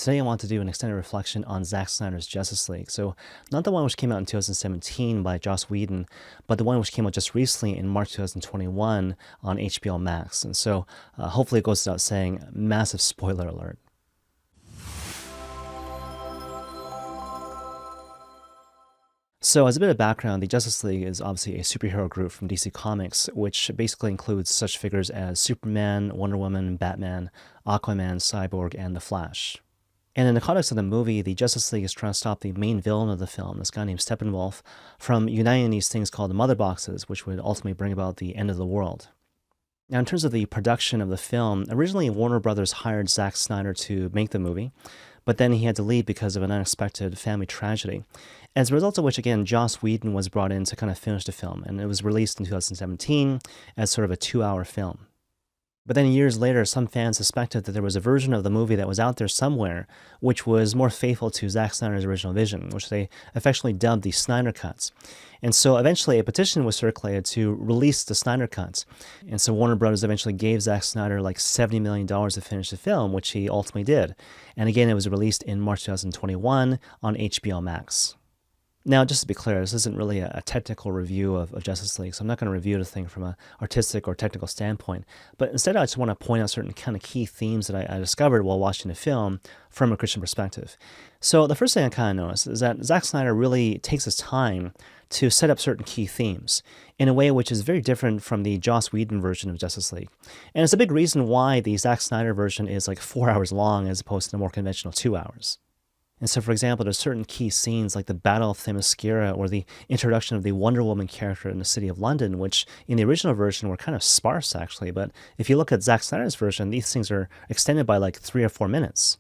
Today I want to do an extended reflection on Zack Snyder's Justice League. So not the one which came out in 2017 by Joss Whedon, but the one which came out just recently in March 2021 on HBO Max. And so hopefully it goes without saying, massive spoiler alert. So as a bit of background, the Justice League is obviously a superhero group from DC Comics, which basically includes such figures as Superman, Wonder Woman, Batman, Aquaman, Cyborg, and The Flash. And in the context of the movie, the Justice League is trying to stop the main villain of the film, this guy named Steppenwolf, from uniting these things called the Mother Boxes, which would ultimately bring about the end of the world. Now, in terms of the production of the film, originally Warner Brothers hired Zack Snyder to make the movie, but then he had to leave because of an unexpected family tragedy. As a result of which, again, Joss Whedon was brought in to kind of finish the film, and it was released in 2017 as sort of a 2-hour film. But then years later, some fans suspected that there was a version of the movie that was out there somewhere, which was more faithful to Zack Snyder's original vision, which they affectionately dubbed the Snyder Cuts. And so eventually a petition was circulated to release the Snyder Cuts. And so Warner Brothers eventually gave Zack Snyder like $70 million to finish the film, which he ultimately did. And again, it was released in March 2021 on HBO Max. Now, just to be clear, this isn't really a technical review of Justice League, so I'm not going to review the thing from an artistic or technical standpoint, but instead I just want to point out certain kind of key themes that I discovered while watching the film from a Christian perspective. So the first thing I kind of noticed is that Zack Snyder really takes his time to set up certain key themes in a way which is very different from the Joss Whedon version of Justice League. And it's a big reason why the Zack Snyder version is like 4 hours long as opposed to the more conventional 2 hours. And so, for example, there's certain key scenes like the Battle of Themyscira or the introduction of the Wonder Woman character in the city of London, which in the original version were kind of sparse, actually. But if you look at Zack Snyder's version, these things are extended by like 3 or 4 minutes.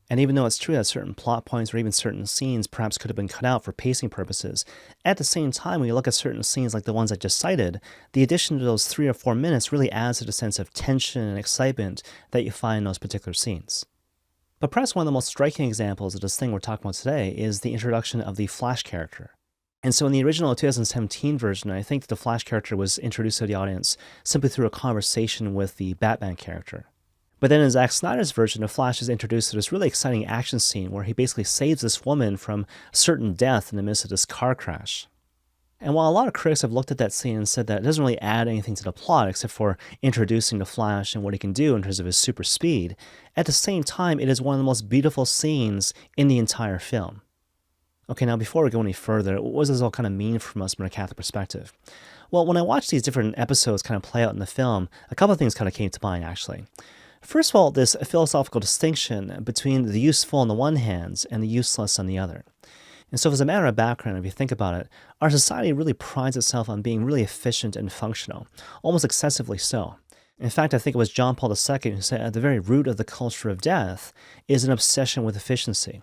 And even though it's true that certain plot points or even certain scenes perhaps could have been cut out for pacing purposes, at the same time, when you look at certain scenes like the ones I just cited, the addition to those 3 or 4 minutes really adds to the sense of tension and excitement that you find in those particular scenes. But perhaps one of the most striking examples of this thing we're talking about today is the introduction of the Flash character. And so in the original 2017 version, I think the Flash character was introduced to the audience simply through a conversation with the Batman character. But then in Zack Snyder's version, the Flash is introduced to this really exciting action scene where he basically saves this woman from certain death in the midst of this car crash. And while a lot of critics have looked at that scene and said that it doesn't really add anything to the plot except for introducing the Flash and what he can do in terms of his super speed, at the same time, it is one of the most beautiful scenes in the entire film. Okay, now before we go any further, what does this all kind of mean from us from a Catholic perspective? Well, when I watched these different episodes kind of play out in the film, a couple of things kind of came to mind, actually. First of all, this philosophical distinction between the useful on the one hand and the useless on the other. And so as a matter of background, if you think about it, our society really prides itself on being really efficient and functional, almost excessively so. In fact, I think it was John Paul II who said at the very root of the culture of death is an obsession with efficiency,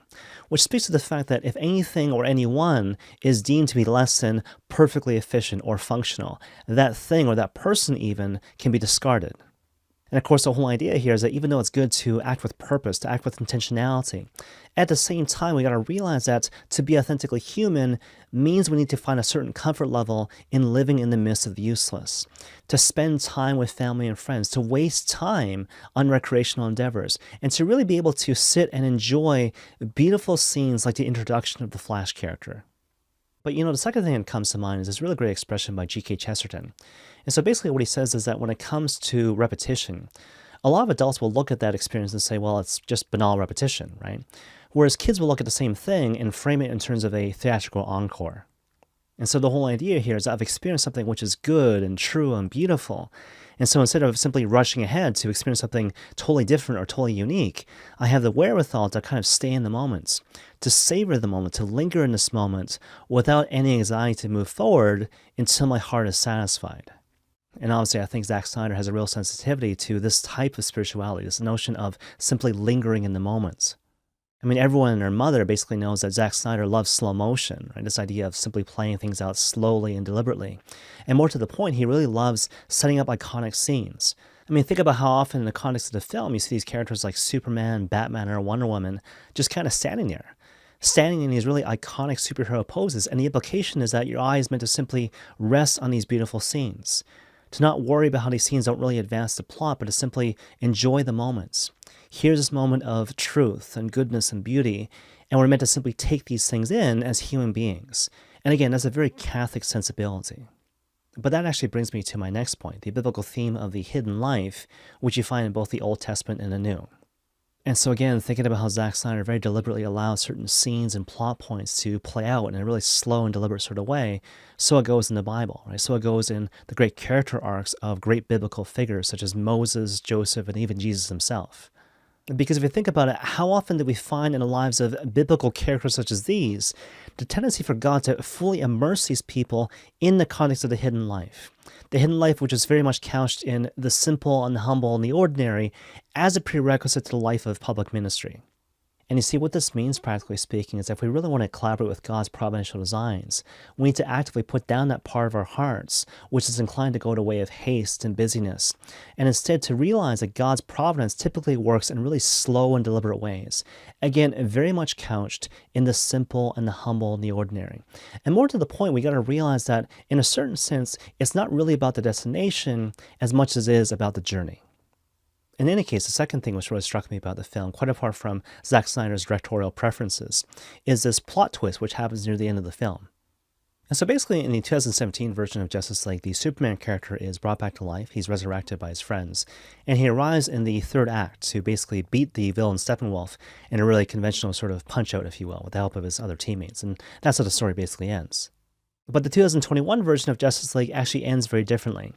which speaks to the fact that if anything or anyone is deemed to be less than perfectly efficient or functional, that thing or that person even can be discarded. And of course, the whole idea here is that even though it's good to act with purpose, to act with intentionality, at the same time, we got to realize that to be authentically human means we need to find a certain comfort level in living in the midst of the useless, to spend time with family and friends, to waste time on recreational endeavors, and to really be able to sit and enjoy beautiful scenes like the introduction of the Flash character. But the second thing that comes to mind is this really great expression by G.K. Chesterton. And so basically what he says is that when it comes to repetition, a lot of adults will look at that experience and say, well, it's just banal repetition, right? Whereas kids will look at the same thing and frame it in terms of a theatrical encore. And so the whole idea here is that I've experienced something which is good and true and beautiful. And so instead of simply rushing ahead to experience something totally different or totally unique, I have the wherewithal to kind of stay in the moment, to savor the moment, to linger in this moment without any anxiety to move forward until my heart is satisfied. And obviously, I think Zack Snyder has a real sensitivity to this type of spirituality, this notion of simply lingering in the moment. I mean, everyone and their mother basically knows that Zack Snyder loves slow motion, right? This idea of simply playing things out slowly and deliberately. And more to the point, he really loves setting up iconic scenes. I mean, think about how often in the context of the film, you see these characters like Superman, Batman, or Wonder Woman just kind of standing there, standing in these really iconic superhero poses. And the implication is that your eye is meant to simply rest on these beautiful scenes, to not worry about how these scenes don't really advance the plot, but to simply enjoy the moments. Here's this moment of truth and goodness and beauty, and we're meant to simply take these things in as human beings. And again, that's a very Catholic sensibility. But that actually brings me to my next point, the biblical theme of the hidden life, which you find in both the Old Testament and the New. And so again, thinking about how Zack Snyder very deliberately allows certain scenes and plot points to play out in a really slow and deliberate sort of way, so it goes in the Bible, right? So it goes in the great character arcs of great biblical figures such as Moses, Joseph, and even Jesus himself. Because if you think about it, how often do we find in the lives of biblical characters such as these, the tendency for God to fully immerse these people in the context of the hidden life? The hidden life, which is very much couched in the simple and the humble and the ordinary as a prerequisite to the life of public ministry. And you see, what this means, practically speaking, is if we really want to collaborate with God's providential designs, we need to actively put down that part of our hearts, which is inclined to go the way of haste and busyness, and instead to realize that God's providence typically works in really slow and deliberate ways. Again, very much couched in the simple and the humble and the ordinary. And more to the point, we got to realize that, in a certain sense, it's not really about the destination as much as it is about the journey. In any case, the second thing which really struck me about the film, quite apart from Zack Snyder's directorial preferences, is this plot twist which happens near the end of the film. And so basically, in the 2017 version of Justice League, the Superman character is brought back to life, he's resurrected by his friends, and he arrives in the third act to basically beat the villain Steppenwolf in a really conventional sort of punch-out, if you will, with the help of his other teammates, and that's how the story basically ends. But the 2021 version of Justice League actually ends very differently.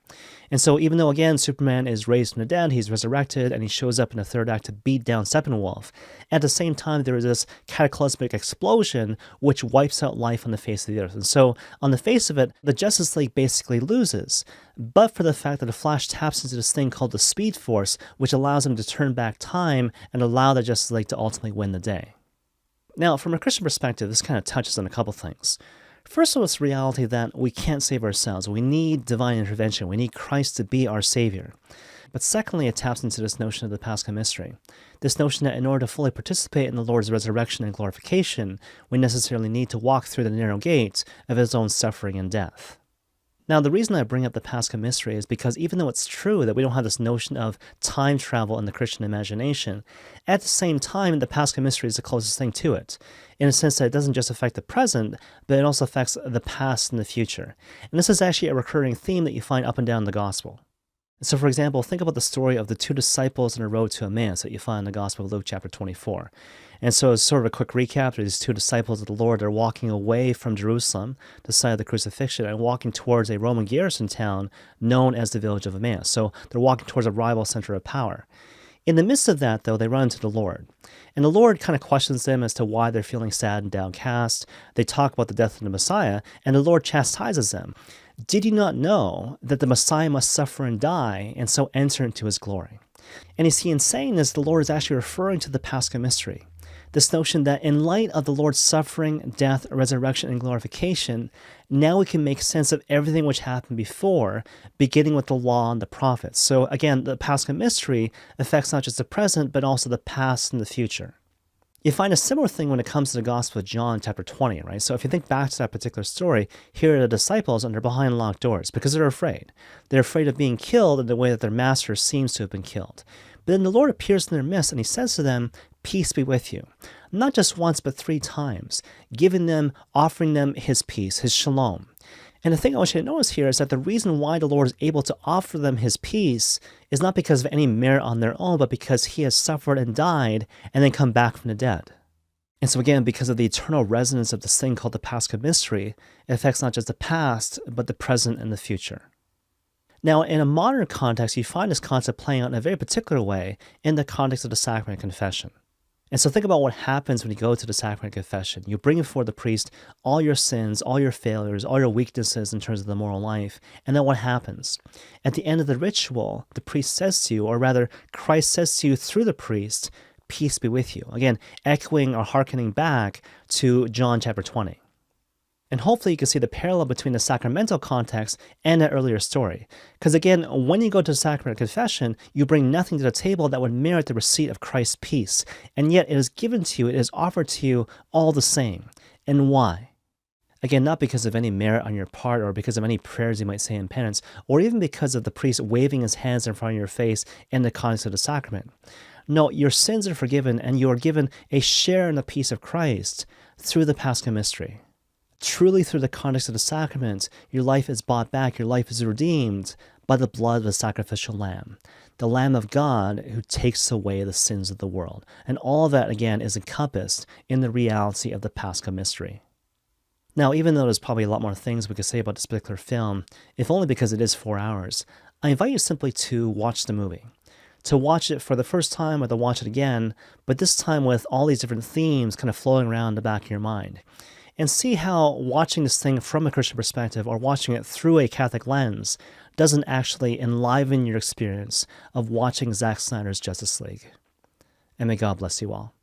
And so even though, again, Superman is raised from the dead, he's resurrected, and he shows up in the third act to beat down Steppenwolf, at the same time there is this cataclysmic explosion which wipes out life on the face of the earth. And so, on the face of it, the Justice League basically loses, but for the fact that the Flash taps into this thing called the Speed Force, which allows him to turn back time and allow the Justice League to ultimately win the day. Now, from a Christian perspective, this kind of touches on a couple things. First of all, it's the reality that we can't save ourselves. We need divine intervention. We need Christ to be our Savior. But secondly, it taps into this notion of the Paschal Mystery. This notion that in order to fully participate in the Lord's resurrection and glorification, we necessarily need to walk through the narrow gate of his own suffering and death. Now, the reason I bring up the Paschal Mystery is because even though it's true that we don't have this notion of time travel in the Christian imagination, at the same time, the Paschal Mystery is the closest thing to it, in a sense that it doesn't just affect the present, but it also affects the past and the future. And this is actually a recurring theme that you find up and down the Gospel. So, for example, think about the story of the two disciples on the road to Emmaus that you find in the Gospel of Luke chapter 24. And so, as sort of a quick recap, these two disciples of the Lord are walking away from Jerusalem, the site of the crucifixion, and walking towards a Roman garrison town known as the village of Emmaus. So, they're walking towards a rival center of power. In the midst of that, though, they run into the Lord. And the Lord kind of questions them as to why they're feeling sad and downcast. They talk about the death of the Messiah, and the Lord chastises them. Did you not know that the Messiah must suffer and die, and so enter into his glory? And you see, in saying this, the Lord is actually referring to the Paschal Mystery. This notion that in light of the Lord's suffering, death, resurrection, and glorification, now we can make sense of everything which happened before, beginning with the law and the prophets. So again, the Paschal Mystery affects not just the present, but also the past and the future. You find a similar thing when it comes to the Gospel of John, chapter 20, right? So if you think back to that particular story, here are the disciples and they're behind locked doors because they're afraid. They're afraid of being killed in the way that their master seems to have been killed. But then the Lord appears in their midst and he says to them, "Peace be with you." Not just once, but 3 times, offering them his peace, his shalom. And the thing I want you to notice here is that the reason why the Lord is able to offer them his peace is not because of any merit on their own, but because he has suffered and died and then come back from the dead. And so again, because of the eternal resonance of this thing called the Paschal Mystery, it affects not just the past, but the present and the future. Now, in a modern context, you find this concept playing out in a very particular way in the context of the Sacrament of Confession. And so think about what happens when you go to the Sacrament of Confession. You bring before the priest all your sins, all your failures, all your weaknesses in terms of the moral life, and then what happens? At the end of the ritual, the priest says to you, or rather, Christ says to you through the priest, "Peace be with you." Again, echoing or hearkening back to John chapter 20. And hopefully you can see the parallel between the sacramental context and that earlier story. Because again, when you go to the Sacrament of Confession, you bring nothing to the table that would merit the receipt of Christ's peace. And yet it is given to you, it is offered to you all the same. And why? Again, not because of any merit on your part or because of any prayers you might say in penance, or even because of the priest waving his hands in front of your face in the context of the sacrament. No, your sins are forgiven, and you are given a share in the peace of Christ through the Paschal Mystery. Truly, through the context of the sacrament, your life is bought back, your life is redeemed by the blood of the sacrificial lamb, the Lamb of God who takes away the sins of the world. And all that, again, is encompassed in the reality of the Paschal Mystery. Now, even though there's probably a lot more things we could say about this particular film, if only because it is 4 hours, I invite you simply to watch the movie. To watch it for the first time or to watch it again, but this time with all these different themes kind of flowing around the back of your mind. And see how watching this thing from a Christian perspective or watching it through a Catholic lens doesn't actually enliven your experience of watching Zack Snyder's Justice League. And may God bless you all.